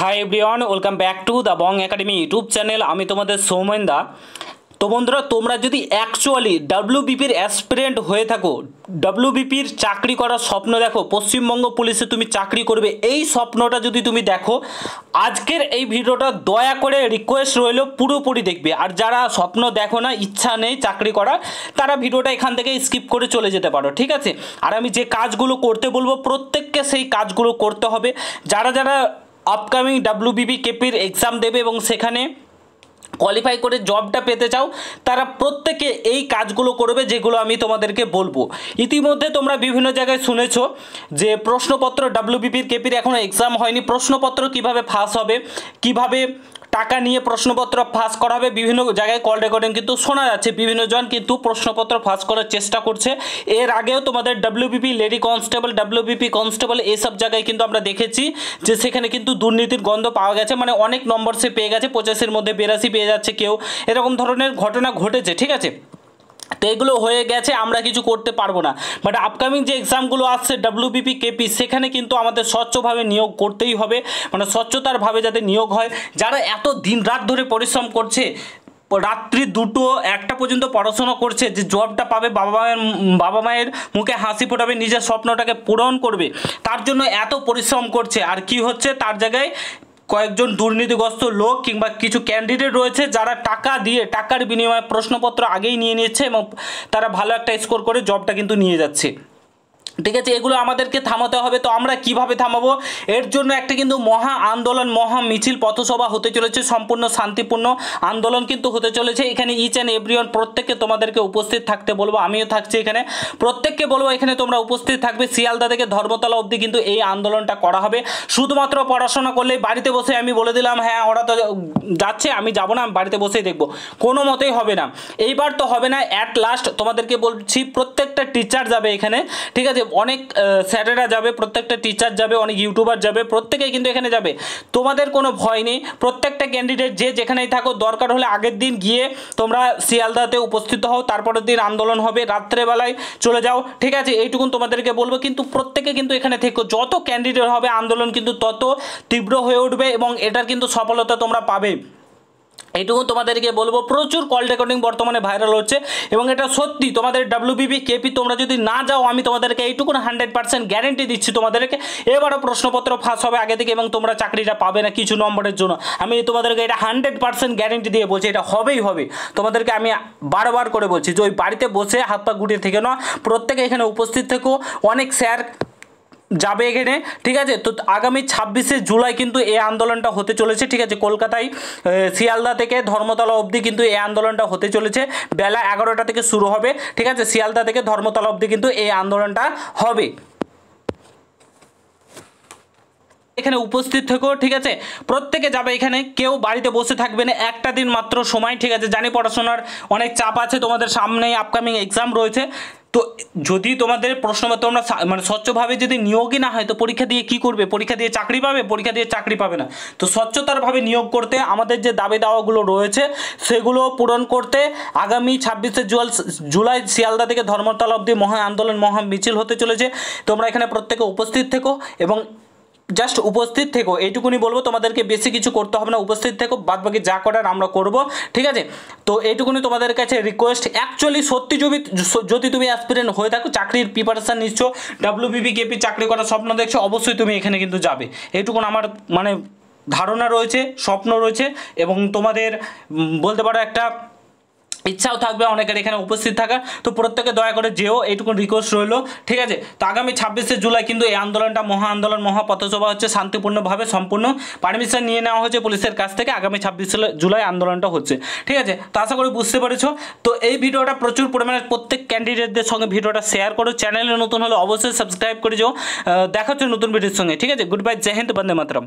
Hi everyone, welcome back to the Bong academy YouTube channel. আমি তোমাদের সৌমেন দা। তো বন্ধুরা, তোমরা যদি অ্যাকচুয়ালি ডাব্লিউবিপির অ্যাসপিরেন্ট হয়ে থাকো, ডাব্লিউবিপির চাকরি করার স্বপ্ন দেখো, পশ্চিমবঙ্গ পুলিশে তুমি চাকরি করবে, এই স্বপ্নটা যদি তুমি দেখো, আজকের এই ভিডিওটা দয়া করে রিকোয়েস্ট রইল পুরোপুরি দেখবে। আর যারা স্বপ্ন দেখো না, ইচ্ছা নেই চাকরি করার, তারা ভিডিওটা এখান থেকে স্কিপ করে চলে যেতে পারো, ঠিক আছে? আর আমি যে কাজগুলো করতে বলবো প্রত্যেককে সেই কাজগুলো করতে হবে। যারা যারা আপকামিং ডাব্লিউবিপি কেপির এক্সাম দেবে এবং সেখানে কোয়ালিফাই করে জবটা পেতে চাও, তারা প্রত্যেকে এই কাজগুলো করবে যেগুলো আমি তোমাদেরকে বলবো। ইতিমধ্যে তোমরা বিভিন্ন জায়গায় শুনেছো যে প্রশ্নপত্র ডাব্লিউবিপির কেপির এখনও এক্সাম হয়নি, প্রশ্নপত্র কিভাবে ফাঁস হবে, কিভাবে টাকা নিয়ে প্রশ্নপত্র ফাঁস করা হবে, বিভিন্ন জায়গায় কল রেকর্ডিং কিন্তু শোনা যাচ্ছে। বিভিন্ন জন কিন্তু প্রশ্নপত্র ফাঁস করার চেষ্টা করছে। এর আগেও তোমাদের WBP lady constable, WBP constable, এইসব জায়গায় কিন্তু আমরা দেখেছি যে সেখানে কিন্তু দুর্নীতির গন্ধ পাওয়া গেছে। মানে অনেক নম্বর সে পেয়ে গেছে, 85-এর মধ্যে 82 পেয়ে যাচ্ছে কেউ, এরকম ধরনের ঘটনা ঘটেছে, ঠিক আছে? তো এগুলো হয়ে গেছে, আমরা কিছু করতে পারবো না। বাট আপকামিং যে এক্সামগুলো আসছে ডাব্লিউবিপি কেপি, সেখানে কিন্তু আমাদের স্বচ্ছভাবে নিয়োগ করতেই হবে, মানে স্বচ্ছতারভাবে যাতে নিয়োগ হয়। যারা এত দিন রাত ধরে পরিশ্রম করছে, রাত্রি 2-1টা পর্যন্ত পড়াশোনা করছে যে জবটা পাবে, বাবা মায়ের মুখে হাসি ফোটাবে, নিজের স্বপ্নটাকে পূরণ করবে, তার জন্য এত পরিশ্রম করছে। আর কি হচ্ছে, তার জায়গায় কয়েকজন দুর্নীতিগ্রস্ত লোক কিংবা কিছু ক্যান্ডিডেট রয়েছে যারা টাকা দিয়ে, টাকার বিনিময়ে প্রশ্নপত্র আগেই নিয়ে নিচ্ছে এবং তারা ভালো একটা স্কোর করে জবটা কিন্তু নিয়ে যাচ্ছে, ঠিক আছে? এগুলো আমাদেরকে থামাতে হবে। তো আমরা কিভাবে থামাবো? এর জন্য একটা কিন্তু মহা আন্দোলন, মহা মিছিল, পথসভা হতে চলেছে, সম্পূর্ণ শান্তিপূর্ণ আন্দোলন কিন্তু হতে চলেছে। এখানে ইচ অ্যান্ড এভরিওয়ান প্রত্যেককে তোমাদেরকে উপস্থিত থাকতে বলবো, আমিও থাকছি এখানে, প্রত্যেককে বলবো এখানে তোমরা উপস্থিত থাকবে। শিয়ালদা থেকে ধর্মতলা অবধি কিন্তু এই আন্দোলনটা করা হবে। শুধুমাত্র পড়াশোনা করলেই, বাড়িতে বসে আমি বলে দিলাম হ্যাঁ ওরা তো যাচ্ছে আমি যাব না, আমি বাড়িতে বসেই দেখবো, কোনো মতেই হবে না। এইবার তো হবে না। অ্যাট লাস্ট তোমাদেরকে বলছি, প্রত্যেকটা টিচার যাবে এখানে, ঠিক আছে? অনেক স্যারেরা যাবে, প্রত্যেকটা টিচার যাবে, অনেক ইউটিউবার যাবে, প্রত্যেকেই কিন্তু এখানে যাবে। তোমাদের কোনো ভয় নেই। প্রত্যেকটা ক্যান্ডিডেট যে যেখানেই থাকো, দরকার হলে আগের দিন গিয়ে তোমরা শিয়ালদাতে উপস্থিত হও, তারপরের দিন আন্দোলন হবে, রাত্রেবেলায় চলে যাও, ঠিক আছে? এইটুকুন তোমাদেরকে বলবো। কিন্তু প্রত্যেকে কিন্তু এখানে থেকো, যত ক্যান্ডিডেট হবে আন্দোলন কিন্তু তত তীব্র হয়ে উঠবে এবং এটার কিন্তু সফলতা তোমরা পাবে, এইটুকু তোমাদেরকে বলবো। প্রচুর কল রেকর্ডিং বর্তমানে ভাইরাল হচ্ছে এবং এটা সত্যি। তোমাদের ডাব্লিউবিপি কেপি তোমরা যদি না যাও, আমি তোমাদেরকে এইটুকুন 100% গ্যারেন্টি দিচ্ছি, তোমাদেরকে এবারও প্রশ্নপত্র ফাঁস হবে আগে থেকে এবং তোমরা চাকরিটা পাবে না কিছু নম্বরের জন্য। আমি তোমাদেরকে এটা 100% গ্যারেন্টি দিয়ে বলছি, এটা হবেই হবে। তোমাদেরকে আমি বারবার করে বলছি যে ওই বাড়িতে বসে হাত পা গুটিয়ে থেকে না, প্রত্যেকে এখানে উপস্থিত থেকো। অনেক স্যার যাবে এখানে, ঠিক আছে? তো আগামী 26শে জুলাই কিন্তু এই আন্দোলনটা হতে চলেছে, ঠিক আছে? কলকাতায় শিয়ালদা থেকে ধর্মতলা অবধি কিন্তু এই আন্দোলনটা হতে চলেছে। বেলা 11টা থেকে শুরু হবে, ঠিক আছে? শিয়ালদা থেকে ধর্মতলা অবধি কিন্তু এই আন্দোলনটা হবে। এখানে উপস্থিত থেকো, ঠিক আছে? প্রত্যেকে যাবে এখানে, কেউ বাড়িতে বসে থাকবে না। একটা দিন মাত্র সময়, ঠিক আছে? জানি পড়াশোনার অনেক চাপ আছে, তোমাদের সামনেই আপকামিং এক্সাম রয়েছে। তো যদি তোমাদের প্রশ্নপত্র তোমরা মানে স্বচ্ছভাবে যদি নিয়োগই না হয়, তো পরীক্ষা দিয়ে কি করবে? পরীক্ষা দিয়ে চাকরি পাবে? পরীক্ষা দিয়ে চাকরি পাবে না। তো স্বচ্ছতারভাবে নিয়োগ করতে, আমাদের যে দাবি দাওয়াগুলো রয়েছে সেগুলো পূরণ করতে আগামী 26শে জুলাই শিয়ালদা থেকে ধর্মতলা অবধি মহা আন্দোলন, মহা মিছিল হতে চলেছে। তোমরা এখানে প্রত্যেকে উপস্থিত থেকো এবং জাস্ট উপস্থিত থেকো, এইটুকুনি বলবো। তোমাদেরকে বেশি কিছু করতে হবে না, উপস্থিত থেকো, বাদবাকি যা করার আমরা করব, ঠিক আছে? তো এইটুকুনি তোমাদের কাছে রিকোয়েস্ট। অ্যাকচুয়ালি সত্যি যদি তুমি অ্যাসপিরেন্ট হয়ে থাকো, চাকরির প্রিপারেশান নিচ্ছ, ডাব্লিউবিপি কেপি চাকরি করার স্বপ্ন দেখছো, অবশ্যই তুমি এখানে কিন্তু যাবে। এইটুকুন আমার মানে ধারণা রয়েছে, স্বপ্ন রয়েছে এবং তোমাদের বলতে পারো একটা ইচ্ছাও থাকবে অনেকের এখানে উপস্থিত থাকা। তো প্রত্যেকে দয়া করে যেও, এইটুকু রিকোয়েস্ট রইলো, ঠিক আছে? তো আগামী 26শে জুলাই কিন্তু এই আন্দোলনটা, মহা আন্দোলন, মহা পথসভা হচ্ছে, শান্তিপূর্ণভাবে সম্পূর্ণ পারমিশন নিয়ে নেওয়া হয়েছে পুলিশের কাছ থেকে। আগামী 26শে জুলাই আন্দোলনটা হচ্ছে, ঠিক আছে? তো আশা করি বুঝতে পেরেছো। তো এই ভিডিওটা প্রচুর পরিমাণে প্রত্যেক ক্যান্ডিডেটদের সঙ্গে ভিডিওটা শেয়ার করো। চ্যানেলে নতুন হলে অবশ্যই সাবস্ক্রাইব করে যাও। দেখা হচ্ছে নতুন ভিডিওর সঙ্গে, ঠিক আছে? গুড বাই, জয় হিন্দ, বন্দে মাতরম।